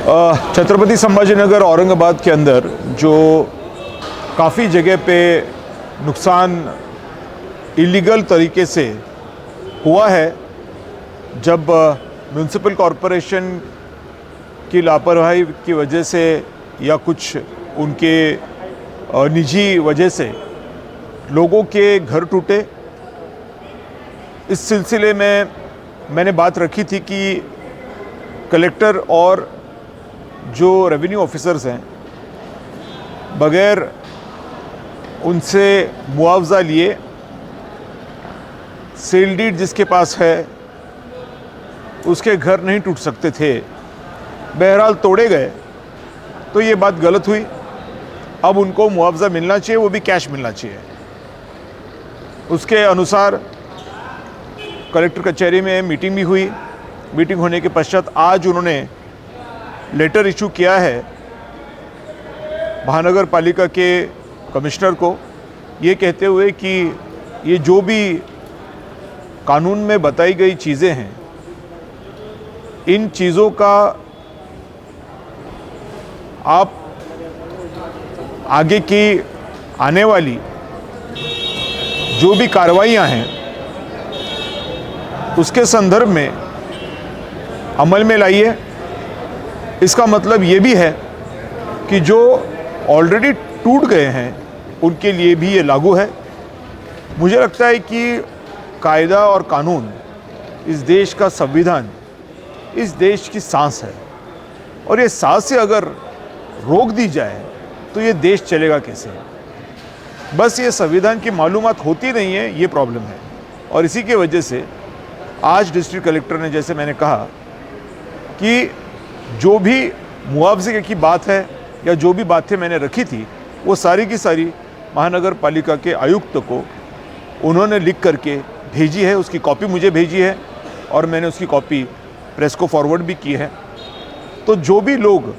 छत्रपति संभाजीनगर औरंगाबाद के अंदर जो काफ़ी जगह पे नुकसान इलीगल तरीके से हुआ है, जब म्यूनिसिपल कॉरपोरेशन की लापरवाही की वजह से या कुछ उनके निजी वजह से लोगों के घर टूटे। इस सिलसिले में मैंने बात रखी थी कि कलेक्टर और जो रेवेन्यू ऑफिसर्स हैं बगैर उनसे मुआवजा लिए सेल डीड जिसके पास है उसके घर नहीं टूट सकते थे। बहरहाल तोड़े गए तो ये बात गलत हुई। अब उनको मुआवजा मिलना चाहिए, वो भी कैश मिलना चाहिए। उसके अनुसार कलेक्टर कचहरी में मीटिंग भी हुई। मीटिंग होने के पश्चात आज उन्होंने लेटर इशू किया है महानगर पालिका के कमिश्नर को, ये कहते हुए कि ये जो भी कानून में बताई गई चीज़ें हैं, इन चीज़ों का आप आगे की आने वाली जो भी कार्रवाइयाँ हैं उसके संदर्भ में अमल में लाइए। इसका मतलब ये भी है कि जो ऑलरेडी टूट गए हैं उनके लिए भी ये लागू है। मुझे लगता है कि कायदा और कानून इस देश का संविधान, इस देश की सांस है, और ये सांस से अगर रोक दी जाए तो ये देश चलेगा कैसे। बस ये संविधान की मालूमात होती नहीं है, ये प्रॉब्लम है। और इसी की वजह से आज डिस्ट्रिक्ट कलेक्टर ने, जैसे मैंने कहा कि जो भी मुआवजे की बात है या जो भी बातें मैंने रखी थी वो सारी की सारी महानगर पालिका के आयुक्त को उन्होंने लिख करके भेजी है। उसकी कॉपी मुझे भेजी है और मैंने उसकी कॉपी प्रेस को फॉरवर्ड भी की है। तो जो भी लोग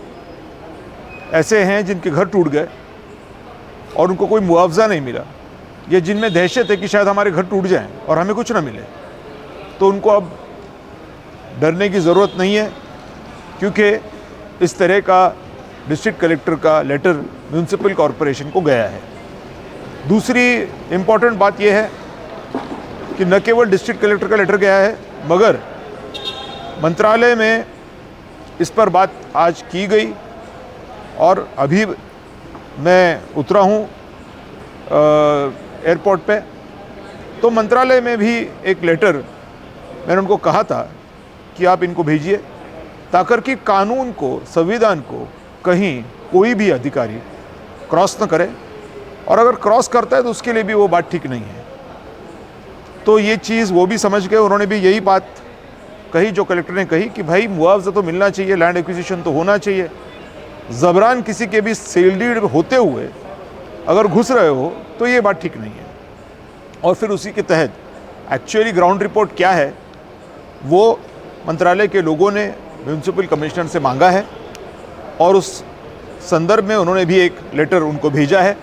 ऐसे हैं जिनके घर टूट गए और उनको कोई मुआवजा नहीं मिला, या जिनमें दहशत है कि शायद हमारे घर टूट जाएं और हमें कुछ ना मिले, तो उनको अब डरने की ज़रूरत नहीं है, क्योंकि इस तरह का डिस्ट्रिक्ट कलेक्टर का लेटर म्यूनिसिपल कॉरपोरेशन को गया है। दूसरी इम्पॉर्टेंट बात यह है कि न केवल डिस्ट्रिक्ट कलेक्टर का लेटर गया है, मगर मंत्रालय में इस पर बात आज की गई और अभी मैं उतरा हूँ एयरपोर्ट पे, तो मंत्रालय में भी एक लेटर मैंने उनको कहा था कि आप इनको भेजिए, ताकि कि कानून को, संविधान को कहीं कोई भी अधिकारी क्रॉस न करे, और अगर क्रॉस करता है तो उसके लिए भी वो बात ठीक नहीं है। तो ये चीज़ वो भी समझ गए। उन्होंने भी यही बात कही जो कलेक्टर ने कही कि भाई मुआवजा तो मिलना चाहिए, लैंड एक्विजिशन तो होना चाहिए। ज़बरान किसी के भी सेल डीड होते हुए अगर घुस रहे हो तो ये बात ठीक नहीं है। और फिर उसी के तहत एक्चुअली ग्राउंड रिपोर्ट क्या है वो मंत्रालय के लोगों ने म्यूनिसिपल कमिश्नर से मांगा है, और उस संदर्भ में उन्होंने भी एक लेटर उनको भेजा है।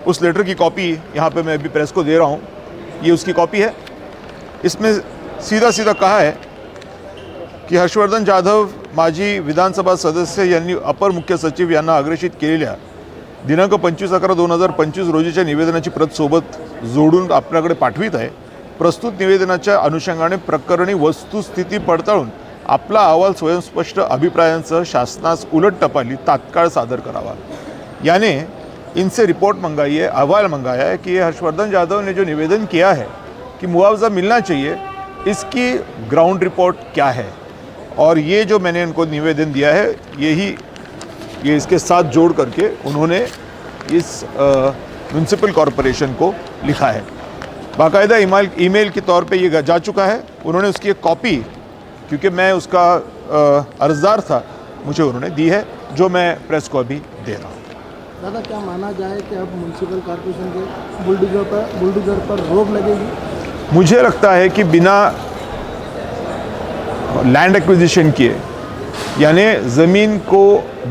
उस लेटर की कॉपी यहाँ पे मैं अभी प्रेस को दे रहा हूँ, ये उसकी कॉपी है। इसमें सीधा सीधा कहा है की हर्षवर्धन जाधव माजी विधानसभा सदस्य यांनी अपर मुख्य सचिव यांना अग्रेषित केलेल्या दिनांक 25/11/2025 रोजीच्या निवेदनाची प्रत सोबत जोडून आपल्याकडे पाठवित आहे। प्रस्तुत निवेदनाच्या अनुषंगाने प्रकरणी वस्तुस्थिती पडताळून आपला अहवाल स्वयंस्पष्ट अभिप्रायांसह शासनास उलट टपाली तात्काळ सादर करावा। यानी इनसे रिपोर्ट मंगाई है, अहवाल मंगाया है कि हर्षवर्धन जाधव ने जो निवेदन किया है कि मुआवजा मिलना चाहिए, इसकी ग्राउंड रिपोर्ट क्या है। और ये जो मैंने इनको निवेदन दिया है ये इसके साथ जोड़ करके उन्होंने इस म्यूनिसिपल कॉरपोरेशन को लिखा है। बाकायदा ईमेल के तौर पे ये जा चुका है। उन्होंने उसकी एक कॉपी, क्योंकि मैं उसका अर्जदार था, मुझे उन्होंने दी है, जो मैं प्रेस को अभी दे रहा हूँ। दादा, क्या माना जाए कि अब म्यूनिसिपल कॉरपोरेशन के बुलडोजर पर रोक लगेगी? मुझे लगता है कि बिना लैंड एक्विजिशन किए, यानी ज़मीन को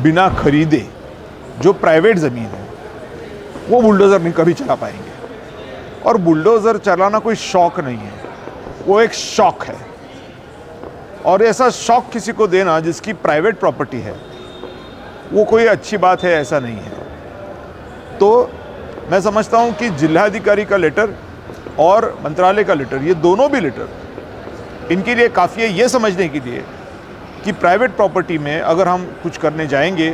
बिना खरीदे, जो प्राइवेट ज़मीन है वो बुलडोज़र नहीं कभी चला पाएंगे। और बुलडोज़र चलाना कोई शौक नहीं है, वो एक शौक है। और ऐसा शौक किसी को देना जिसकी प्राइवेट प्रॉपर्टी है, वो कोई अच्छी बात है ऐसा नहीं है। तो मैं समझता हूँ कि जिलाधिकारी का लेटर और मंत्रालय का लेटर, ये दोनों भी लेटर इनके लिए काफ़ी है ये समझने के लिए कि प्राइवेट प्रॉपर्टी में अगर हम कुछ करने जाएंगे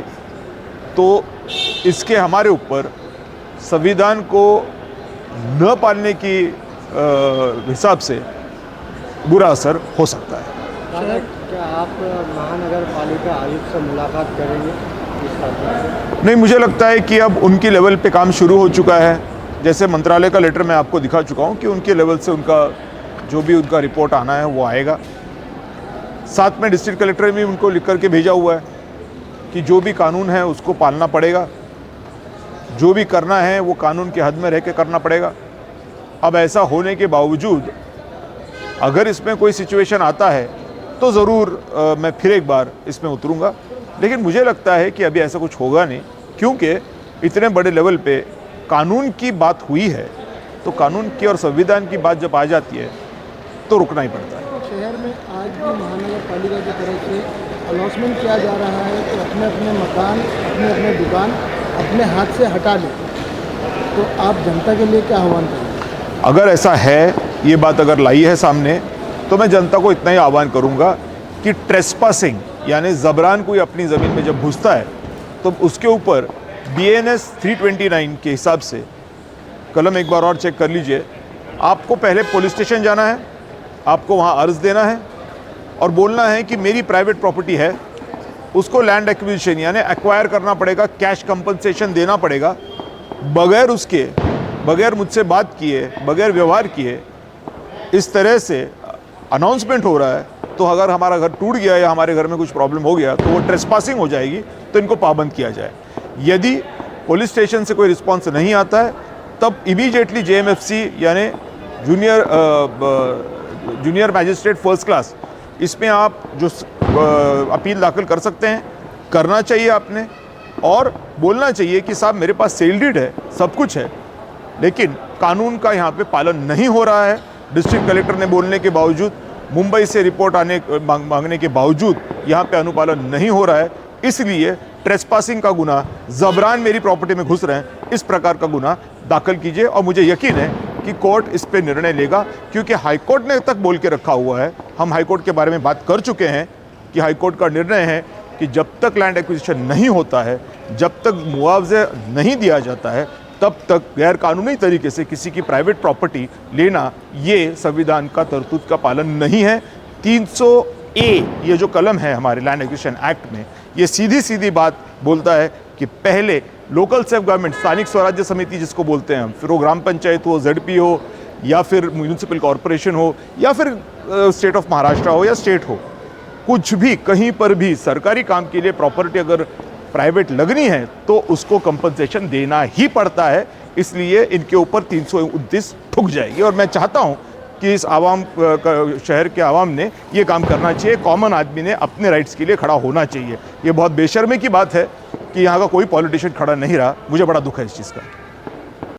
तो इसके हमारे ऊपर संविधान को न पालने की हिसाब से बुरा असर हो सकता है। दादा, क्या आप महानगर पालिका आयुक्त से मुलाकात करेंगे इस बात में? नहीं, मुझे लगता है कि अब उनकी लेवल पे काम शुरू हो चुका है। जैसे मंत्रालय का लेटर मैं आपको दिखा चुका हूँ कि उनके लेवल से उनका जो भी उनका रिपोर्ट आना है वो आएगा। साथ में डिस्ट्रिक्ट कलेक्टर ने भी उनको लिख करके भेजा हुआ है कि जो भी कानून है उसको पालना पड़ेगा, जो भी करना है वो कानून के हद में रह के करना पड़ेगा। अब ऐसा होने के बावजूद अगर इसमें कोई सिचुएशन आता है तो ज़रूर मैं फिर एक बार इसमें उतरूँगा, लेकिन मुझे लगता है कि अभी ऐसा कुछ होगा नहीं, क्योंकि इतने बड़े लेवल पे कानून की बात हुई है तो कानून की और संविधान की बात जब आ जाती है तो रुकना ही पड़ता है। शहर में आज भी महानगर पालिका की तरफ से अनाउंसमेंट किया जा रहा है कि अपने अपने मकान, अपने अपने दुकान अपने हाथ से हटा लें, तो आप जनता के लिए क्या आह्वान करेंगे? अगर ऐसा है, ये बात अगर लाई है सामने, तो मैं जनता को इतना ही आह्वान करूंगा कि ट्रेसपासिंग यानी ज़बरान कोई अपनी ज़मीन में जब घुसता है तो उसके ऊपर BNS 329 के हिसाब से कलम एक बार और चेक कर लीजिए। आपको पहले पुलिस स्टेशन जाना है, आपको वहाँ अर्ज़ देना है और बोलना है कि मेरी प्राइवेट प्रॉपर्टी है, उसको लैंड एक्विजिशन यानी एक्वायर करना पड़ेगा, कैश कंपनसेशन देना पड़ेगा। बगैर उसके, बगैर मुझसे बात किए, बगैर व्यवहार किए इस तरह से अनाउंसमेंट हो रहा है, तो अगर हमारा घर टूट गया या हमारे घर में कुछ प्रॉब्लम हो गया तो वो ट्रेसपासिंग हो जाएगी, तो इनको पाबंद किया जाए। यदि पुलिस स्टेशन से कोई रिस्पांस नहीं आता है तब इमीडिएटली JMFC यानी जूनियर मैजिस्ट्रेट फर्स्ट क्लास, इसमें आप जो अपील दाखिल कर सकते हैं, करना चाहिए आपने, और बोलना चाहिए कि साहब मेरे पास सेल डीड है, सब कुछ है, लेकिन कानून का यहाँ पे पालन नहीं हो रहा है। डिस्ट्रिक्ट कलेक्टर ने बोलने के बावजूद, मुंबई से रिपोर्ट मांगने के बावजूद यहाँ पे अनुपालन नहीं हो रहा है, इसलिए ट्रेसपासिंग का गुना, ज़बरान मेरी प्रॉपर्टी में घुस रहे हैं, इस प्रकार का गुना दाखिल कीजिए। और मुझे यकीन है कि कोर्ट इस पे निर्णय लेगा, क्योंकि हाईकोर्ट ने तक बोल के रखा हुआ है, हम हाईकोर्ट के बारे में बात कर चुके हैं कि हाईकोर्ट का निर्णय है कि जब तक लैंड एक्विजिशन नहीं होता है, जब तक मुआवजे नहीं दिया जाता है, तब तक गैर कानूनी तरीके से किसी की प्राइवेट प्रॉपर्टी लेना ये संविधान का तरतूद का पालन नहीं है। 300A ये जो कलम है हमारे लैंड एक्विजिशन एक्ट में, ये सीधी सीधी बात बोलता है कि पहले लोकल सेल्फ गवर्नमेंट, स्थानिक स्वराज्य समिति जिसको बोलते हैं हम, फिर वो ग्राम पंचायत हो, ZP हो, या फिर म्यूनिसिपल कॉरपोरेशन हो, या फिर स्टेट ऑफ महाराष्ट्र हो या स्टेट हो, कुछ भी कहीं पर भी सरकारी काम के लिए प्रॉपर्टी अगर प्राइवेट लगनी है तो उसको कंपनसेशन देना ही पड़ता है। इसलिए इनके ऊपर 329 ठुक जाएगी, और मैं चाहता हूं कि इस शहर के आवाम ने ये काम करना चाहिए, कॉमन आदमी ने अपने राइट्स के लिए खड़ा होना चाहिए। ये बहुत बेशर्मी की बात है कि यहाँ का कोई पॉलिटिशियन खड़ा नहीं रहा, मुझे बड़ा दुख है इस चीज़ का।